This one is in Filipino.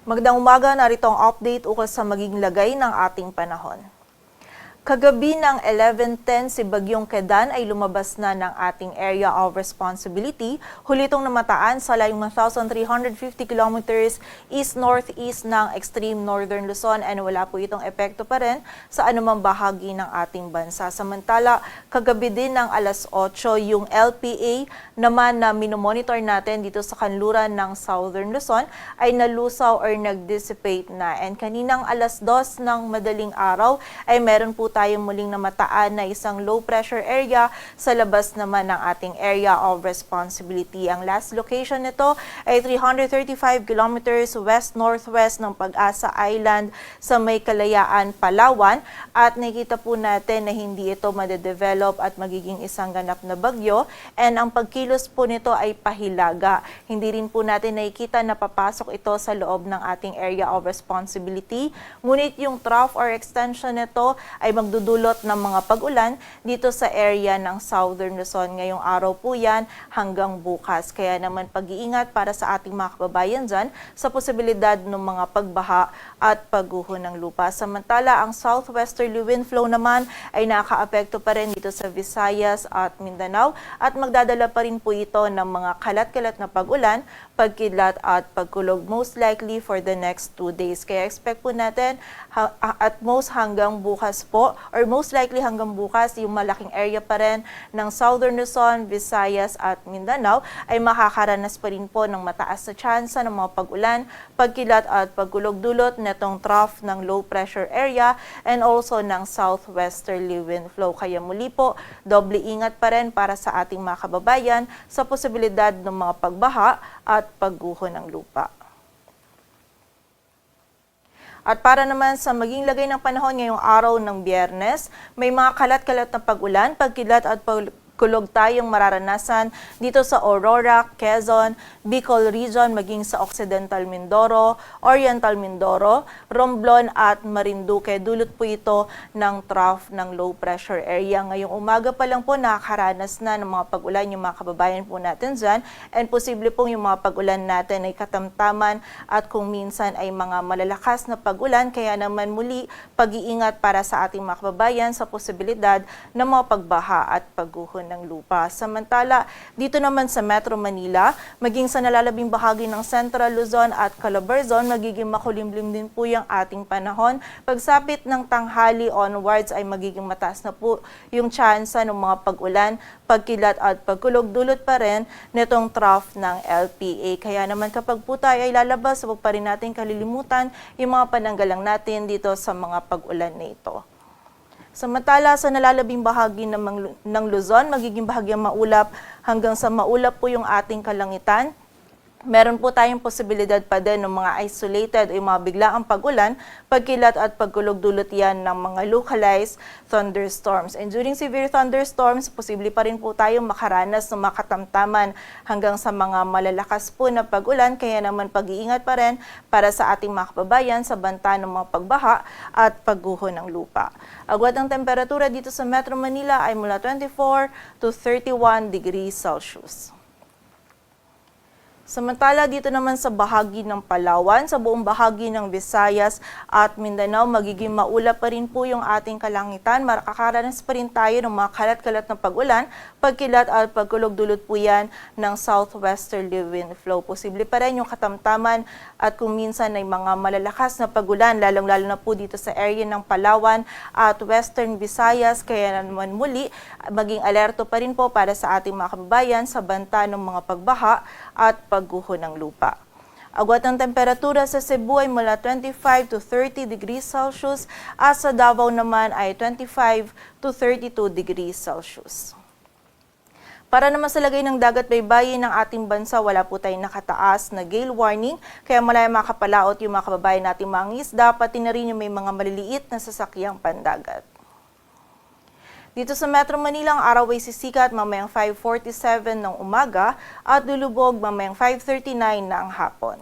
Magandang umaga, narito ang update ukol sa magiging lagay ng ating panahon. Kagabi ng 11:10, si Bagyong Kedan ay lumabas na ng ating area of responsibility. Huli itong namataan sa layong 1,350 kilometers east-northeast ng extreme northern Luzon and wala po itong epekto pa rin sa anumang bahagi ng ating bansa. Samantala, kagabi din ng alas 8, yung LPA naman na minomonitor natin dito sa kanluran ng southern Luzon ay nalusaw or nag-dissipate na. And kaninang alas 2 ng madaling araw ay meron po tayong muling namataan na isang low pressure area sa labas naman ng ating area of responsibility. Ang last location nito ay 335 kilometers west-northwest ng Pag-asa Island sa may Kalayaan, Palawan, at nakikita po natin na hindi ito madedevelop at magiging isang ganap na bagyo, and ang pagkilos po nito ay pahilaga. Hindi rin po natin nakikita na papasok ito sa loob ng ating area of responsibility, ngunit yung trough or extension nito ay magdudulot ng mga pag-ulan dito sa area ng Southern Luzon. Ngayong araw po yan hanggang bukas. Kaya naman pag-iingat para sa ating mga kababayan dyan sa posibilidad ng mga pagbaha at pagguho ng lupa. Samantala, ang southwesterly wind flow naman ay nakaapekto pa rin dito sa Visayas at Mindanao at magdadala pa rin po ito ng mga kalat-kalat na pag-ulan, pagkidlat at pagkulog most likely for the next 2 days. Kaya expect po natin at most hanggang bukas po or most likely hanggang bukas yung malaking area pa rin ng Southern Luzon, Visayas at Mindanao ay makakaranas pa rin po ng mataas na tsansa ng mga pag-ulan, pagkilat at pagkulog dulot netong trough ng low pressure area and also ng southwesterly wind flow. Kaya muli po, doble ingat pa rin para sa ating mga kababayan sa posibilidad ng mga pagbaha at pagguho ng lupa. At para naman sa maging lagay ng panahon ngayong araw ng Biyernes, may mga kalat-kalat na pag-ulan, pagkilat at pagkulog tayong mararanasan dito sa Aurora, Quezon, Bicol Region, maging sa Occidental Mindoro, Oriental Mindoro, Romblon at Marinduque. Dulot po ito ng trough ng low pressure area. Ngayong umaga pa lang po nakakaranas na ng mga pag-ulan yung mga kababayan po natin dyan, and posible pong yung mga pag-ulan natin ay katamtaman at kung minsan ay mga malalakas na pag-ulan. Kaya naman muli pag-iingat para sa ating mga kababayan sa posibilidad ng mga pagbaha at pagguho ng lupa. Samantala, dito naman sa Metro Manila, maging sa nalalabing bahagi ng Central Luzon at Calabarzon, magiging makulimlim din po yung ating panahon. Pagsapit ng tanghali onwards ay magiging mataas na po yung tsansa ng mga pag-ulan, pagkilat at pagkulog dulot pa rin nitong trough ng LPA. Kaya naman kapag po tayo ay lalabas, huwag pa rin natin kalilimutan yung mga pananggalang natin dito sa mga pag-ulan na ito. Samantala, sa nalalabing bahagi ng Luzon, magiging bahagyang maulap hanggang sa maulap po yung ating kalangitan. Meron po tayong posibilidad pa din ng mga isolated o yung mga biglaang pag-ulan, pagkilat at pagkulog dulot yan ng mga localized thunderstorms. And during severe thunderstorms, posible pa rin po tayong makaranas ng makatamtaman hanggang sa mga malalakas po na pag-ulan. Kaya naman pag-iingat pa rin para sa ating mga kababayan sa banta ng mga pagbaha at pagguho ng lupa. Agwat ng temperatura dito sa Metro Manila ay mula 24 to 31 degrees Celsius. Samantala, dito naman sa bahagi ng Palawan, sa buong bahagi ng Visayas at Mindanao, magiging maulap pa rin po yung ating kalangitan. Makakaranas pa rin tayo ng mga kalat-kalat na pag-ulan, pagkilat at pagkulog dulot po yan ng southwesterly wind flow. Posible pa rin yung katamtaman at kung minsan ay mga malalakas na pag-ulan, lalong-lalo na po dito sa area ng Palawan at Western Visayas. Kaya naman muli, maging alerto pa rin po para sa ating mga kababayan sa banta ng mga pagbaha at pagguho ng lupa. Agwat ng temperatura sa Cebu ay mula 25 to 30 degrees Celsius at sa Davao naman ay 25 to 32 degrees Celsius. Para naman sa lagay ng dagat baybayin ng ating bansa, wala po tayong nakataas na gale warning, kaya malaya makapalaot yung mga kababayan nating mga isda, pati na rin yung may mga maliliit na sasakyang pandagat. Dito sa Metro Manila, ang araw ay sisikat mamayang 5:47 ng umaga at lulubog mamayang 5:39 ng hapon.